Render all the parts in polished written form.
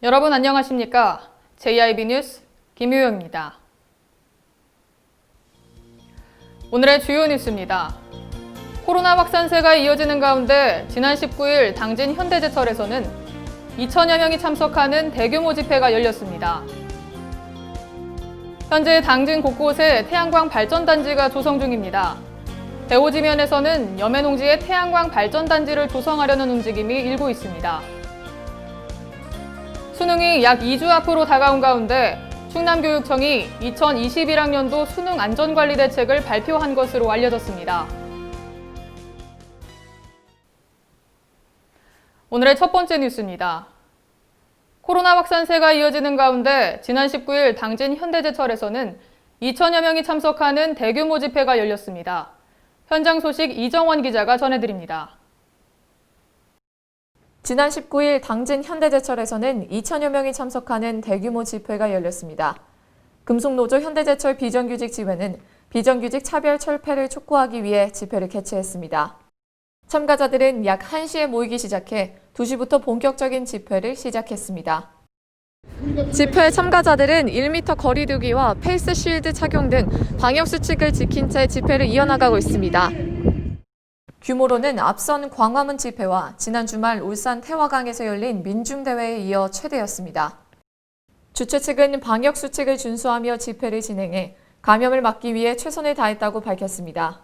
여러분 안녕하십니까? JIB 뉴스 김유영입니다. 오늘의 주요 뉴스입니다. 코로나 확산세가 이어지는 가운데 지난 19일 당진 현대제철에서는 2천여 명이 참석하는 대규모 집회가 열렸습니다. 현재 당진 곳곳에 태양광 발전단지가 조성 중입니다. 대오지면에서는 염해농지에 태양광 발전단지를 조성하려는 움직임이 일고 있습니다. 수능이 약 2주 앞으로 다가온 가운데 충남교육청이 2021학년도 수능 안전관리 대책을 발표한 것으로 알려졌습니다. 오늘의 첫 번째 뉴스입니다. 코로나 확산세가 이어지는 가운데 지난 19일 당진 현대제철에서는 2천여 명이 참석하는 대규모 집회가 열렸습니다. 현장 소식 이정원 기자가 전해드립니다. 지난 19일 당진 현대제철에서는 2천여 명이 참석하는 대규모 집회가 열렸습니다. 금속노조 현대제철 비정규직 지회는 비정규직 차별 철폐를 촉구하기 위해 집회를 개최했습니다. 참가자들은 약 1시에 모이기 시작해 2시부터 본격적인 집회를 시작했습니다. 집회 참가자들은 1m 거리 두기와 페이스 쉴드 착용 등 방역수칙을 지킨 채 집회를 이어나가고 있습니다. 규모로는 앞선 광화문 집회와 지난 주말 울산 태화강에서 열린 민중대회에 이어 최대였습니다. 주최 측은 방역수칙을 준수하며 집회를 진행해 감염을 막기 위해 최선을 다했다고 밝혔습니다.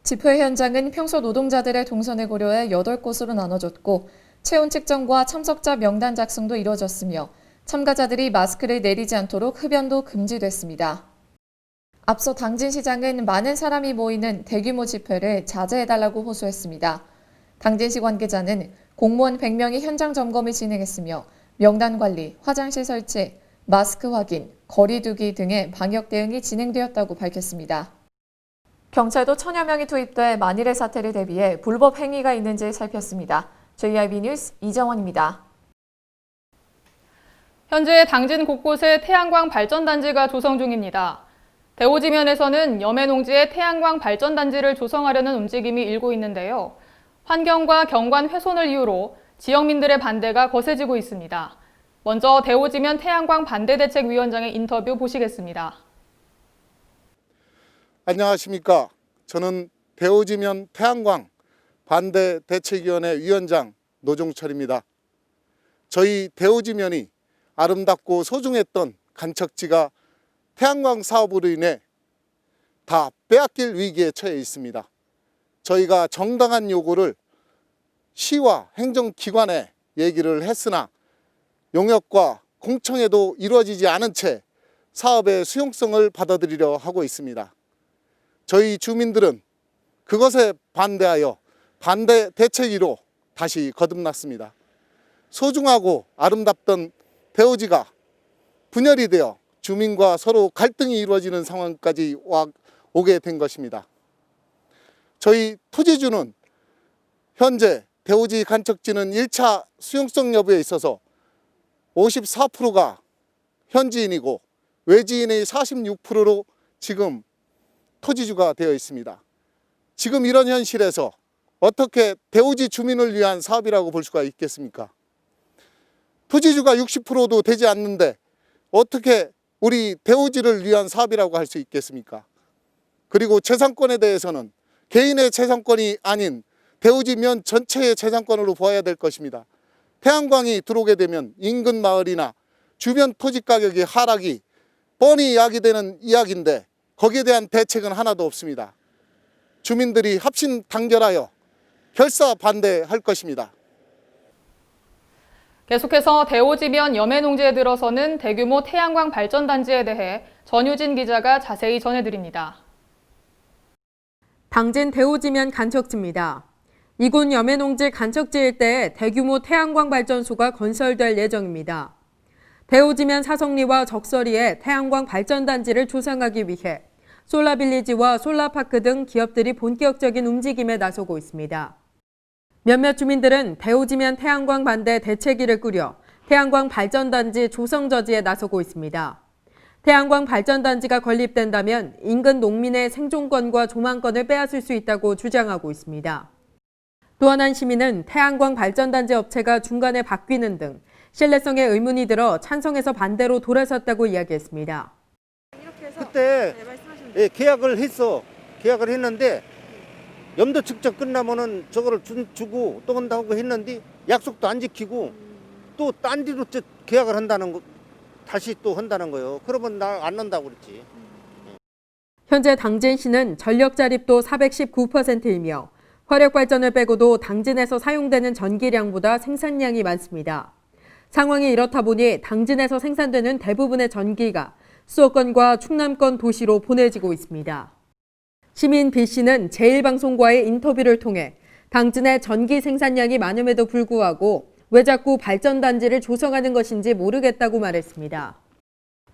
집회 현장은 평소 노동자들의 동선을 고려해 8곳으로 나눠졌고 체온 측정과 참석자 명단 작성도 이뤄졌으며 참가자들이 마스크를 내리지 않도록 흡연도 금지됐습니다. 앞서 당진시장은 많은 사람이 모이는 대규모 집회를 자제해달라고 호소했습니다. 당진시 관계자는 공무원 100명이 현장 점검을 진행했으며 명단 관리, 화장실 설치, 마스크 확인, 거리 두기 등의 방역 대응이 진행되었다고 밝혔습니다. 경찰도 1,000여 명이 투입돼 만일의 사태를 대비해 불법 행위가 있는지 살폈습니다. JIB 뉴스 이정원입니다. 현재 당진 곳곳에 태양광 발전단지가 조성 중입니다. 대오지면에서는 염해농지에 태양광 발전단지를 조성하려는 움직임이 일고 있는데요. 환경과 경관 훼손을 이유로 지역민들의 반대가 거세지고 있습니다. 먼저 대오지면 태양광 반대대책위원장의 인터뷰 보시겠습니다. 안녕하십니까. 저는 대오지면 태양광 반대대책위원회 위원장 노종철입니다. 저희 대오지면이 아름답고 소중했던 간척지가 태양광 사업으로 인해 다 빼앗길 위기에 처해 있습니다. 저희가 정당한 요구를 시와 행정기관에 얘기를 했으나 용역과 공청회도 이루어지지 않은 채 사업의 수용성을 받아들이려 하고 있습니다. 저희 주민들은 그것에 반대하여 반대 대책위로 다시 거듭났습니다. 소중하고 아름답던 대오지가 분열이 되어 주민과 서로 갈등이 이루어지는 상황까지 오게 된 것입니다. 저희 토지주는 현재 대오지 간척지는 1차 수용성 여부에 있어서 54%가 현지인이고 외지인의 46%로 지금 토지주가 되어 있습니다. 지금 이런 현실에서 어떻게 대오지 주민을 위한 사업이라고 볼 수가 있겠습니까? 토지주가 60%도 되지 않는데 어떻게 우리 대오지를 위한 사업이라고 할 수 있겠습니까? 그리고 재산권에 대해서는 개인의 재산권이 아닌 대오지면 전체의 재산권으로 보아야 될 것입니다. 태양광이 들어오게 되면 인근 마을이나 주변 토지 가격의 하락이 뻔히 야기되는 이야기인데 거기에 대한 대책은 하나도 없습니다. 주민들이 합심 단결하여 결사 반대할 것입니다. 계속해서 대오지면 염해농지에 들어서는 대규모 태양광 발전단지에 대해 전유진 기자가 자세히 전해드립니다. 당진 대오지면 간척지입니다. 이곳 염해농지 간척지 일대에 대규모 태양광 발전소가 건설될 예정입니다. 대오지면 사성리와 적서리에 태양광 발전단지를 조성하기 위해 솔라빌리지와 솔라파크 등 기업들이 본격적인 움직임에 나서고 있습니다. 몇몇 주민들은 대오지면 태양광 반대 대책위를 꾸려 태양광 발전단지 조성 저지에 나서고 있습니다. 태양광 발전단지가 건립된다면 인근 농민의 생존권과 조망권을 빼앗을 수 있다고 주장하고 있습니다. 또 한 시민은 태양광 발전단지 업체가 중간에 바뀌는 등 신뢰성에 의문이 들어 찬성해서 반대로 돌아섰다고 이야기했습니다. 그때 계약을 했는데 염도 측정 끝나면은 저거를 주고 또 한다고 했는데 약속도 안 지키고 또 딴 데로 계약을 한다는 거, 다시 또 한다는 거예요. 그러면 나 안 난다고 그랬지. 현재 당진시는 전력 자립도 419%이며 화력 발전을 빼고도 당진에서 사용되는 전기량보다 생산량이 많습니다. 상황이 이렇다 보니 당진에서 생산되는 대부분의 전기가 수도권과 충남권 도시로 보내지고 있습니다. 시민 B씨는 제1방송과의 인터뷰를 통해 당진의 전기 생산량이 많음에도 불구하고 왜 자꾸 발전단지를 조성하는 것인지 모르겠다고 말했습니다.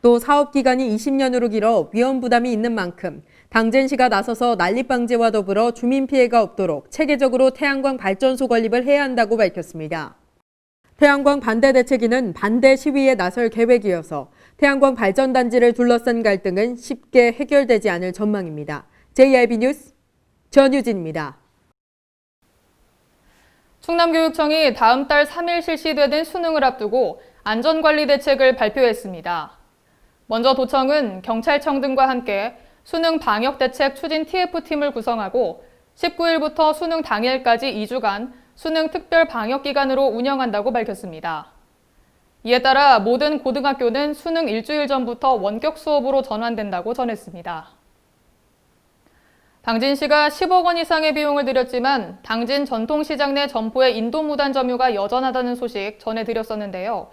또 사업기간이 20년으로 길어 위험 부담이 있는 만큼 당진시가 나서서 난립방지와 더불어 주민 피해가 없도록 체계적으로 태양광 발전소 건립을 해야 한다고 밝혔습니다. 태양광 반대 대책위는 반대 시위에 나설 계획이어서 태양광 발전단지를 둘러싼 갈등은 쉽게 해결되지 않을 전망입니다. JIB 뉴스 전유진입니다. 충남교육청이 다음 달 3일 실시되는 수능을 앞두고 안전관리 대책을 발표했습니다. 먼저 도청은 경찰청 등과 함께 수능 방역대책 추진 TF팀을 구성하고 19일부터 수능 당일까지 2주간 수능 특별 방역기간으로 운영한다고 밝혔습니다. 이에 따라 모든 고등학교는 수능 일주일 전부터 원격 수업으로 전환된다고 전했습니다. 당진시가 10억 원 이상의 비용을 들였지만 당진 전통시장 내 점포의 인도무단 점유가 여전하다는 소식 전해드렸었는데요.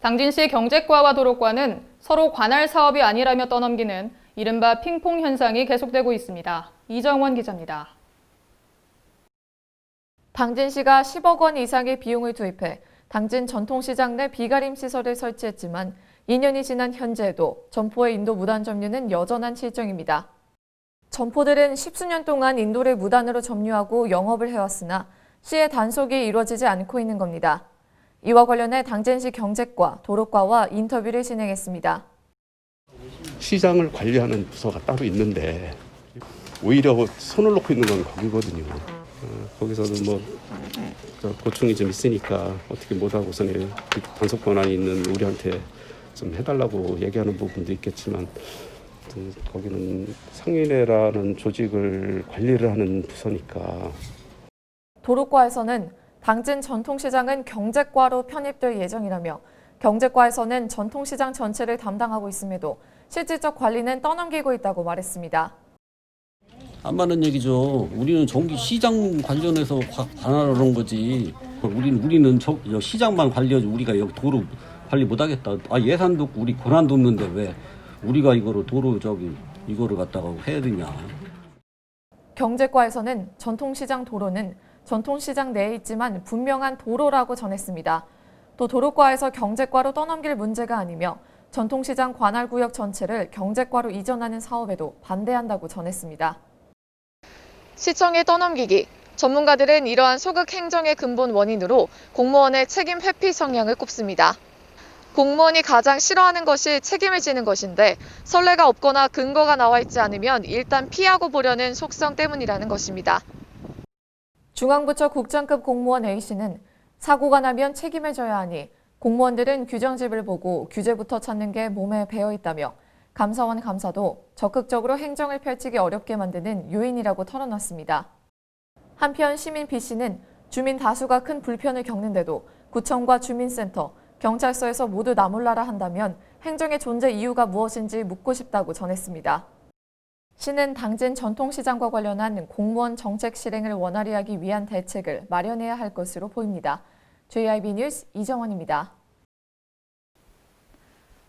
당진시 경제과와 도로과는 서로 관할 사업이 아니라며 떠넘기는 이른바 핑퐁 현상이 계속되고 있습니다. 이정원 기자입니다. 당진시가 10억 원 이상의 비용을 투입해 당진 전통시장 내 비가림 시설을 설치했지만 2년이 지난 현재에도 점포의 인도 무단 점유는 여전한 실정입니다. 점포들은 십수년 동안 인도를 무단으로 점유하고 영업을 해왔으나 시의 단속이 이루어지지 않고 있는 겁니다. 이와 관련해 당진시 경제과, 도로과와 인터뷰를 진행했습니다. 시장을 관리하는 부서가 따로 있는데 오히려 손을 놓고 있는 건 거기거든요. 거기서는 뭐 고충이 좀 있으니까 어떻게 못하고서는 단속 권한이 있는 우리한테 좀 해달라고 얘기하는 부분도 있겠지만 거기는 상인회라는 조직을 관리를 하는 부서니까. 도로과에서는 당진 전통시장은 경제과로 편입될 예정이라며 경제과에서는 전통시장 전체를 담당하고 있음에도 실질적 관리는 떠넘기고 있다고 말했습니다. 안 맞는 얘기죠. 우리는 전기 시장 관련해서 관할하는 거지. 우리는 시장만 관리하지 우리가 여기 도로 관리 못하겠다. 예산도 없고 우리 권한도 없는데 왜 우리가 이거를 도로 이거를 갖다가 해야 되냐. 경제과에서는 전통시장 도로는 전통시장 내에 있지만 분명한 도로라고 전했습니다. 또 도로과에서 경제과로 떠넘길 문제가 아니며 전통시장 관할구역 전체를 경제과로 이전하는 사업에도 반대한다고 전했습니다. 시청에 떠넘기기. 전문가들은 이러한 소극 행정의 근본 원인으로 공무원의 책임 회피 성향을 꼽습니다. 공무원이 가장 싫어하는 것이 책임을 지는 것인데 선례가 없거나 근거가 나와 있지 않으면 일단 피하고 보려는 속성 때문이라는 것입니다. 중앙부처 국장급 공무원 A씨는 사고가 나면 책임을 져야 하니 공무원들은 규정집을 보고 규제부터 찾는 게 몸에 배어 있다며 감사원 감사도 적극적으로 행정을 펼치기 어렵게 만드는 요인이라고 털어놨습니다. 한편 시민 B씨는 주민 다수가 큰 불편을 겪는데도 구청과 주민센터, 경찰서에서 모두 나몰라라 한다면 행정의 존재 이유가 무엇인지 묻고 싶다고 전했습니다. 시는 당진 전통시장과 관련한 공무원 정책 실행을 원활히 하기 위한 대책을 마련해야 할 것으로 보입니다. JIB 뉴스 이정원입니다.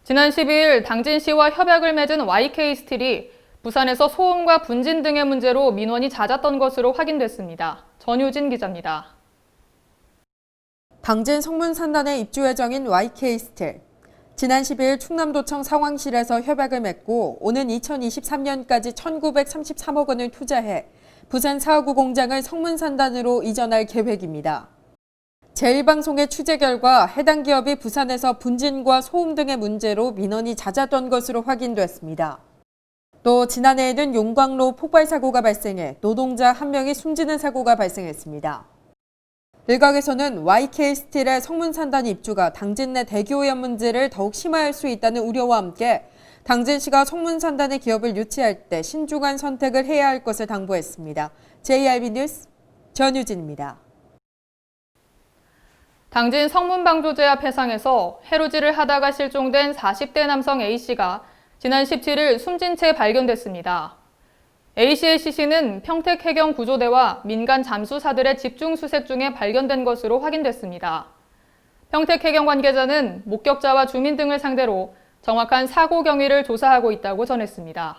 지난 12일 당진시와 협약을 맺은 YK스틸이 부산에서 소음과 분진 등의 문제로 민원이 잦았던 것으로 확인됐습니다. 전유진 기자입니다. 당진 성문산단의 입주 예정인 YK스틸. 지난 10일 충남도청 상황실에서 협약을 맺고 오는 2023년까지 1,933억 원을 투자해 부산 4호구 공장을 성문산단으로 이전할 계획입니다. 제1방송의 취재 결과 해당 기업이 부산에서 분진과 소음 등의 문제로 민원이 잦았던 것으로 확인됐습니다. 또 지난해에는 용광로 폭발 사고가 발생해 노동자 1명이 숨지는 사고가 발생했습니다. 일각에서는 YK 스틸의 성문산단 입주가 당진 내 대기오염 문제를 더욱 심화할 수 있다는 우려와 함께 당진시가 성문산단의 기업을 유치할 때 신중한 선택을 해야 할 것을 당부했습니다. JRB 뉴스 전유진입니다. 당진 성문방조제 앞 해상에서 해루질을 하다가 실종된 40대 남성 A씨가 지난 17일 숨진 채 발견됐습니다. A씨의 시신은 평택해경구조대와 민간 잠수사들의 집중수색 중에 발견된 것으로 확인됐습니다. 평택해경 관계자는 목격자와 주민 등을 상대로 정확한 사고 경위를 조사하고 있다고 전했습니다.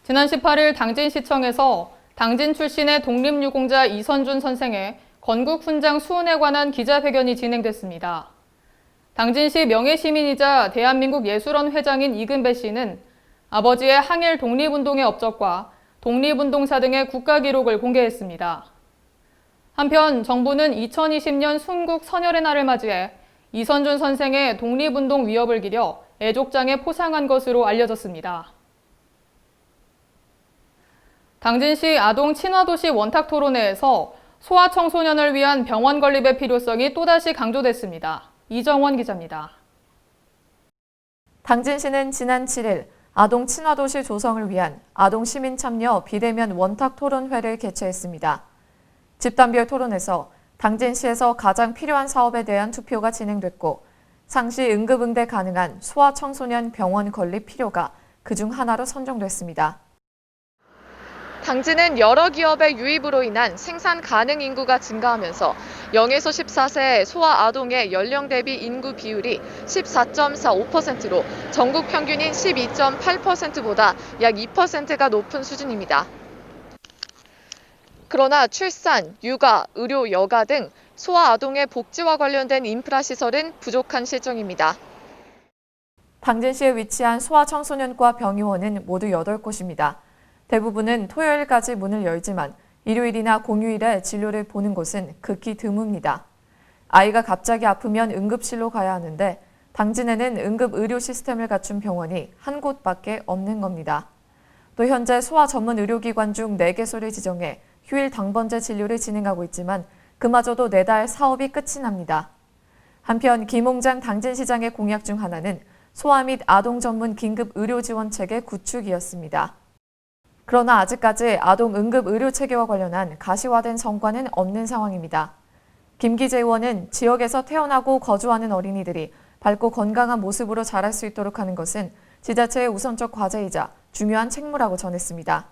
지난 18일 당진시청에서 당진 출신의 독립유공자 이선준 선생의 건국훈장 수훈에 관한 기자회견이 진행됐습니다. 당진시 명예시민이자 대한민국 예술원 회장인 이근배 씨는 아버지의 항일 독립운동의 업적과 독립운동사 등의 국가기록을 공개했습니다. 한편 정부는 2020년 순국 선열의 날을 맞이해 이선준 선생의 독립운동 위협을 기려 애족장에 포상한 것으로 알려졌습니다. 당진시 아동 친화도시 원탁토론회에서 소아청소년을 위한 병원 건립의 필요성이 또다시 강조됐습니다. 이정원 기자입니다. 당진시는 지난 7일 아동 친화도시 조성을 위한 아동 시민 참여 비대면 원탁 토론회를 개최했습니다. 집단별 토론에서 당진시에서 가장 필요한 사업에 대한 투표가 진행됐고 상시 응급응대 가능한 소아청소년 병원 건립 필요가 그중 하나로 선정됐습니다. 당진은 여러 기업의 유입으로 인한 생산 가능 인구가 증가하면서 0에서 14세 소아 아동의 연령 대비 인구 비율이 14.45%로 전국 평균인 12.8%보다 약 2%가 높은 수준입니다. 그러나 출산, 육아, 의료, 여가 등 소아 아동의 복지와 관련된 인프라 시설은 부족한 실정입니다. 당진시에 위치한 소아청소년과 병의원은 모두 8곳입니다. 대부분은 토요일까지 문을 열지만 일요일이나 공휴일에 진료를 보는 곳은 극히 드뭅니다. 아이가 갑자기 아프면 응급실로 가야 하는데 당진에는 응급 의료 시스템을 갖춘 병원이 한 곳밖에 없는 겁니다. 또 현재 소아 전문 의료기관 중 4개소를 지정해 휴일 당번제 진료를 진행하고 있지만 그마저도 4달 사업이 끝이 납니다. 한편 김홍장 당진시장의 공약 중 하나는 소아 및 아동 전문 긴급 의료 지원 체계 구축이었습니다. 그러나 아직까지 아동 응급 의료 체계와 관련한 가시화된 성과는 없는 상황입니다. 김기재 의원은 지역에서 태어나고 거주하는 어린이들이 밝고 건강한 모습으로 자랄 수 있도록 하는 것은 지자체의 우선적 과제이자 중요한 책무라고 전했습니다.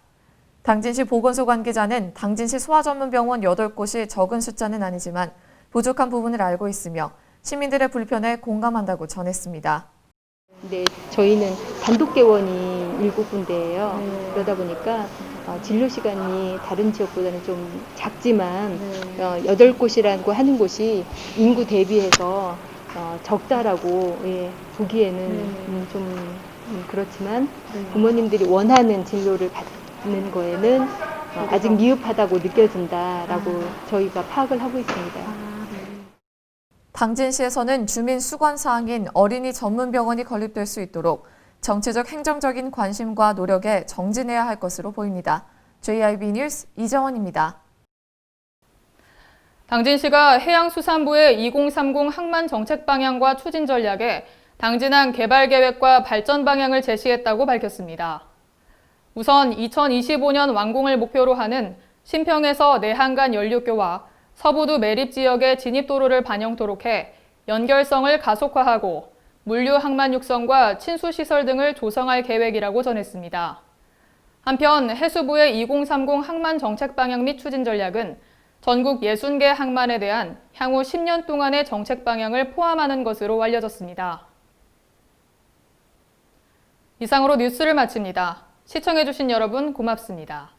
당진시 보건소 관계자는 당진시 소아전문병원 8곳이 적은 숫자는 아니지만 부족한 부분을 알고 있으며 시민들의 불편에 공감한다고 전했습니다. 근데 저희는 단독 개원이 7군데예요. 그러다 보니까 진료 시간이 다른 지역보다는 좀 작지만 8곳이라고 하는 곳이 인구 대비해서 적다라고 보기에는 좀 그렇지만 부모님들이 원하는 진료를 받는 거에는 아직 미흡하다고 느껴진다라고 저희가 파악을 하고 있습니다. 당진시에서는 주민 수관 사항인 어린이 전문 병원이 건립될 수 있도록 정치적 행정적인 관심과 노력에 정진해야 할 것으로 보입니다. JRB 뉴스 이정원입니다. 당진시가 해양수산부의 2030 항만 정책 방향과 추진 전략에 당진항 개발 계획과 발전 방향을 제시했다고 밝혔습니다. 우선 2025년 완공을 목표로 하는 신평에서 내항간 연륙교와 서부두 매립 지역의 진입도로를 반영토록 해 연결성을 가속화하고 물류 항만 육성과 친수시설 등을 조성할 계획이라고 전했습니다. 한편 해수부의 2030 항만 정책 방향 및 추진 전략은 전국 60개 항만에 대한 향후 10년 동안의 정책 방향을 포함하는 것으로 알려졌습니다. 이상으로 뉴스를 마칩니다. 시청해주신 여러분 고맙습니다.